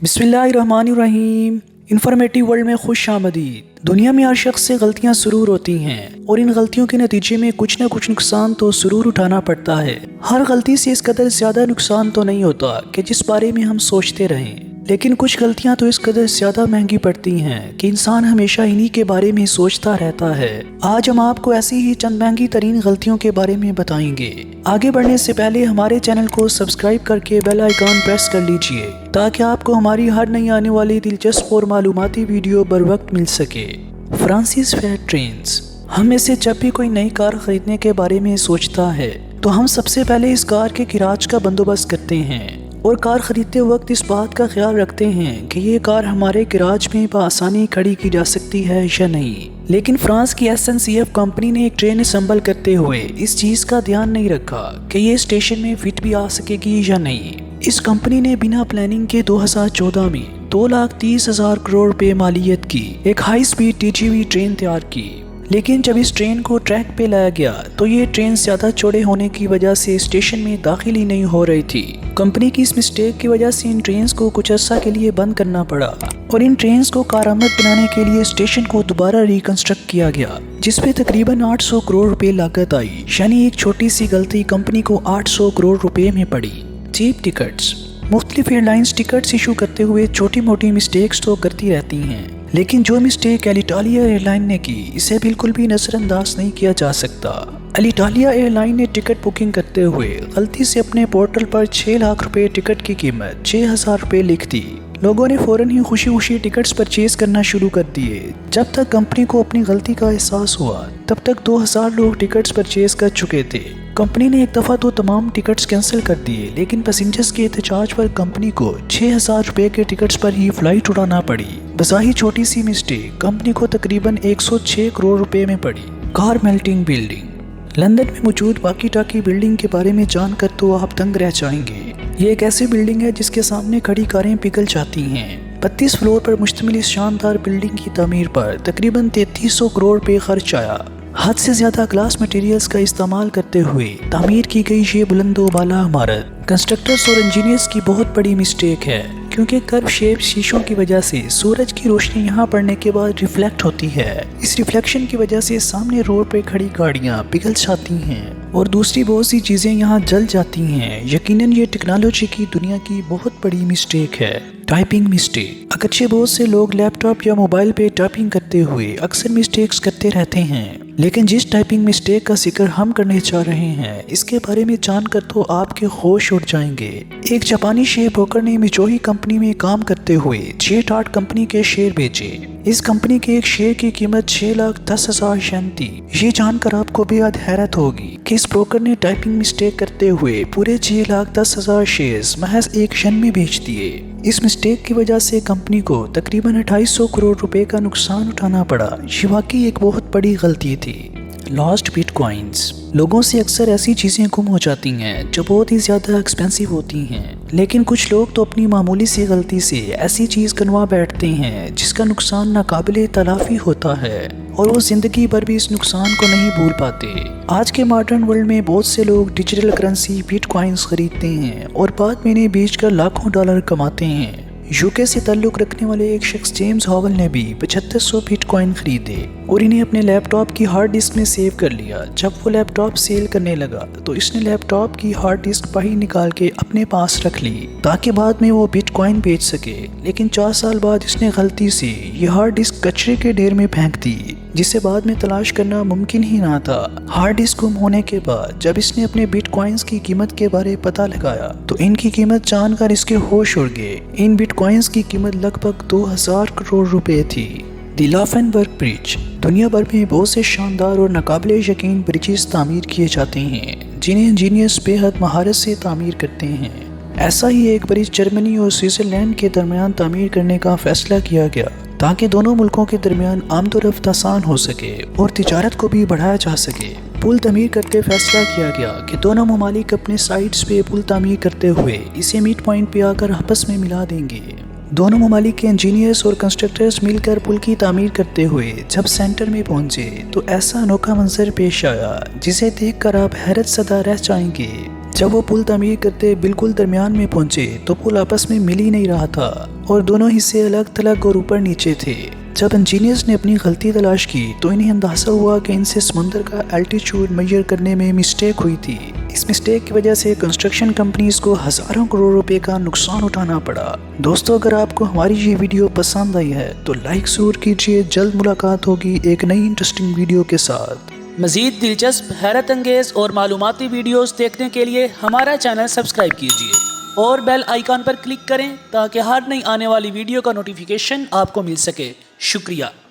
बिस्मिल्लाहिर्रहमानिर्रहीम। Informative world में खुश आमदीद। दुनिया में हर शख्स से गलतियां ज़रूर होती हैं और इन गलतियों के नतीजे में कुछ न कुछ नुकसान तो ज़रूर उठाना पड़ता है। हर गलती से इस कदर ज़्यादा नुकसान तो नहीं होता कि जिस बारे में हम सोचते रहें, लेकिन कुछ गलतियां तो इस कदर ज़्यादा महंगी पड़ती हैं कि इंसान हमेशा इन्हीं के बारे में सोचता रहता है। आज हम आपको ऐसी ही चंद महंगी तरीन गलतियों के बारे में बताएंगे। आगे बढ़ने से पहले हमारे चैनल को सब्सक्राइब करके बेल आइकॉन प्रेस कर लीजिए ताकि आपको हमारी हर नई आने वाली दिलचस्प और मालूमाती वीडियो बर वक्त मिल सके। Francis fat trends. हम में से जब भी कोई नई कार खरीदने के बारे में सोचता है तो हम सबसे पहले इस कार के किराज का बंदोबस्त करते हैं और कार खरीदते वक्त इस बात का ख्याल रखते हैं कि ये कार हमारे गैराज में बआसानी खड़ी की जा सकती है या नहीं। लेकिन फ्रांस की SNCF कंपनी ने एक ट्रेन असम्बल करते हुए इस चीज़ का ध्यान नहीं रखा कि ये स्टेशन में फिट भी आ सकेगी या नहीं। इस कंपनी ने बिना प्लानिंग के 2014 में 2,30,000 करोड़ रुपए मालियत की एक हाई स्पीड TGV ट्रेन तैयार की। लेकिन जब इस ट्रेन को ट्रैक पे लाया गया तो ये ट्रेन ज़्यादा चौड़े होने की वजह से स्टेशन में दाखिल ही नहीं हो रही थी। कंपनी की इस मिस्टेक की वजह से इन ट्रेन्स को कुछ अर्सा के लिए बंद करना पड़ा और इन ट्रेन्स को कारआमद बनाने के लिए स्टेशन को दोबारा रिकंस्ट्रक्ट किया गया, जिसपे तकरीबन 800 करोड़ रुपए लागत आई। यानी एक छोटी सी गलती कंपनी को 800 करोड़ रुपए में पड़ी। Cheap tickets. मुख्तलिफ एयरलाइंस टिकट्स इशू करते हुए छोटी मोटी मिस्टेक्स तो करती रहती हैं, लेकिन जो मिस्टेक एलिटालिया एयरलाइन ने की इसे बिल्कुल भी नज़रअंदाज नहीं किया जा सकता। एलिटालिया एयरलाइन ने टिकट बुकिंग करते हुए गलती से अपने पोर्टल पर 6 लाख रुपए टिकट की कीमत 6,000 रुपए लिख दी। लोगों ने फौरन ही खुशी खुशी टिकट्स परचेज करना शुरू कर दिए। जब तक कंपनी को अपनी गलती का एहसास हुआ तब तक 2,000 लोग टिकट्स परचेज कर चुके थे। कंपनी ने एक दफ़ा तो तमाम टिकट्स कैंसिल कर दिए, लेकिन पैसेंजर्स के एहतजाज पर कंपनी को 6,000 रुपए के टिकट्स पर ही फ्लाइट उड़ाना पड़ी। बज़ाहिर छोटी सी मिस्टेक कंपनी को तकरीबन 106 करोड़ रुपए में पड़ी। Car melting building. लंदन में मौजूद वाकी टाकी बिल्डिंग के बारे में जानकर तो आप दंग रह जाएंगे। ये एक ऐसी बिल्डिंग है जिसके सामने खड़ी कारें पिघल जाती हैं। 32 फ्लोर पर मुश्तमिल इस शानदार बिल्डिंग की तामीर पर तकरीबन 3300 करोड़ रुपए खर्च आया। हद से ज्यादा ग्लास मटेरियल्स का इस्तेमाल करते हुए तामीर की गई ये बुलंदो बाला इमारत कंस्ट्रक्टर्स और इंजीनियर्स की बहुत बड़ी मिस्टेक है, क्योंकि कर्व शेप शीशों की वजह से सूरज की रोशनी यहाँ पड़ने के बाद रिफ्लेक्ट होती है। इस रिफ्लेक्शन की वजह से सामने रोड पे खड़ी गाड़ियाँ पिघल जाती हैं और दूसरी बहुत सी चीज़ें यहाँ जल जाती हैं। यकीनन ये टेक्नोलॉजी की दुनिया की बहुत बड़ी मिस्टेक है। Typing mistake. अगरचे बहुत से लोग लैपटॉप या मोबाइल पे टाइपिंग करते हुए अक्सर मिस्टेक्स करते रहते हैं, लेकिन जिस टाइपिंग मिस्टेक का जिक्र हम करने जा रहे हैं इसके बारे में जानकर तो आपके होश उड़ जाएंगे। एक जापानी शेयर ब्रोकर ने मिजोही कंपनी में काम करते हुए JTART कंपनी के शेयर बेचे। इस कंपनी के एक शेयर की कीमत 6,10,000 येन थी। ये जानकर आपको बेहद हैरत होगी कि इस ब्रोकर ने टाइपिंग मिस्टेक करते हुए पूरे 6,10,000 शेयर्स महज एक येन में बेच दिए। इस मिस्टेक की वजह से कंपनी को तकरीबन 250 करोड़ रुपए का नुकसान उठाना पड़ा। ये वाकई एक बहुत बड़ी गलती थी। Lost bitcoins. लोगों से अक्सर ऐसी चीज़ें गुम हो जाती हैं जो बहुत ही ज़्यादा एक्सपेंसिव होती हैं, लेकिन कुछ लोग तो अपनी मामूली सी गलती से ऐसी चीज़ गंवा बैठते हैं जिसका नुकसान नाकाबिले तलाफी होता है और वो ज़िंदगी भर भी इस नुकसान को नहीं भूल पाते। आज के मॉडर्न वर्ल्ड में बहुत से लोग डिजिटल करेंसी बिटकॉइंस खरीदते हैं और बाद में इन्हें बेचकर लाखों डॉलर कमाते हैं। यूके से ताल्लुक़ रखने वाले एक शख्स जेम्स हॉवल ने भी 7500 बिटकॉइन खरीदे और इन्हें अपने लैपटॉप की हार्ड डिस्क में सेव कर लिया। जब वो लैपटॉप सेल करने लगा तो इसने लैपटॉप की हार्ड डिस्क बाहर निकाल के अपने पास रख ली ताकि बाद में वो बिटकॉइन बेच सके। लेकिन 4 साल बाद इसने गलती से ये हार्ड डिस्क कचरे के ढेर में फेंक दी, जिसे बाद में तलाश करना मुमकिन ही ना था। हार्ड डिस्क गुम होने के बाद जब इसने अपने बिटकॉइंस की कीमत के बारे पता लगाया तो इनकी कीमत जानकर इसके होश उड़ गए। इन बिटकॉइंस की कीमत लगभग 2,000 करोड़ रुपए थी। The Laufenburg bridge. दुनिया भर में बहुत से शानदार और नाकाबिले यकीन ब्रिजेस तामीर किए जाते हैं जिन्हें इंजीनियर्स बेहद महारत से तामीर करते हैं। ऐसा ही एक ब्रिज जर्मनी और स्विट्जरलैंड के दरमियान तामीर करने का फैसला किया गया ताकि दोनों मुल्कों के दरमियान आमदोरफ्त आसान हो सके और तिजारत को भी बढ़ाया जा सके। पुल तामीर करते फैसला किया गया कि दोनों ममालिक अपने साइट्स पे पुल तामीर करते हुए इसे मीट पॉइंट पे आकर आपस में मिला देंगे। दोनों ममालिक के इंजीनियर्स और कंस्ट्रक्टर्स मिलकर पुल की तामीर करते हुए जब सेंटर में पहुंचे तो ऐसा अनोखा मंजर पेश आया जिसे देखकर आप हैरत ज़दा रह जाएंगे। جب وہ پل تعمیر کرتے بالکل درمیان میں پہنچے تو پل آپس میں مل ہی نہیں رہا تھا اور دونوں حصے الگ تھلگ اور اوپر نیچے تھے۔ جب انجینئرز نے اپنی غلطی تلاش کی تو انہیں اندازہ ہوا کہ ان سے سمندر کا الٹیچیوڈ میجر کرنے میں مسٹیک ہوئی تھی۔ اس مسٹیک کی وجہ سے کنسٹرکشن کمپنیز کو ہزاروں کروڑ روپے کا نقصان اٹھانا پڑا۔ دوستو، اگر آپ کو ہماری یہ ویڈیو پسند آئی ہے تو لائک ضرور کیجیے۔ جلد ملاقات ہوگی ایک نئی انٹرسٹنگ ویڈیو کے ساتھ۔ مزید دلچسپ، حیرت انگیز اور معلوماتی ویڈیوز دیکھنے کے لیے ہمارا چینل سبسکرائب کیجیے اور بیل آئیکن پر کلک کریں تاکہ ہر نئی آنے والی ویڈیو کا نوٹیفیکیشن آپ کو مل سکے۔ شکریہ۔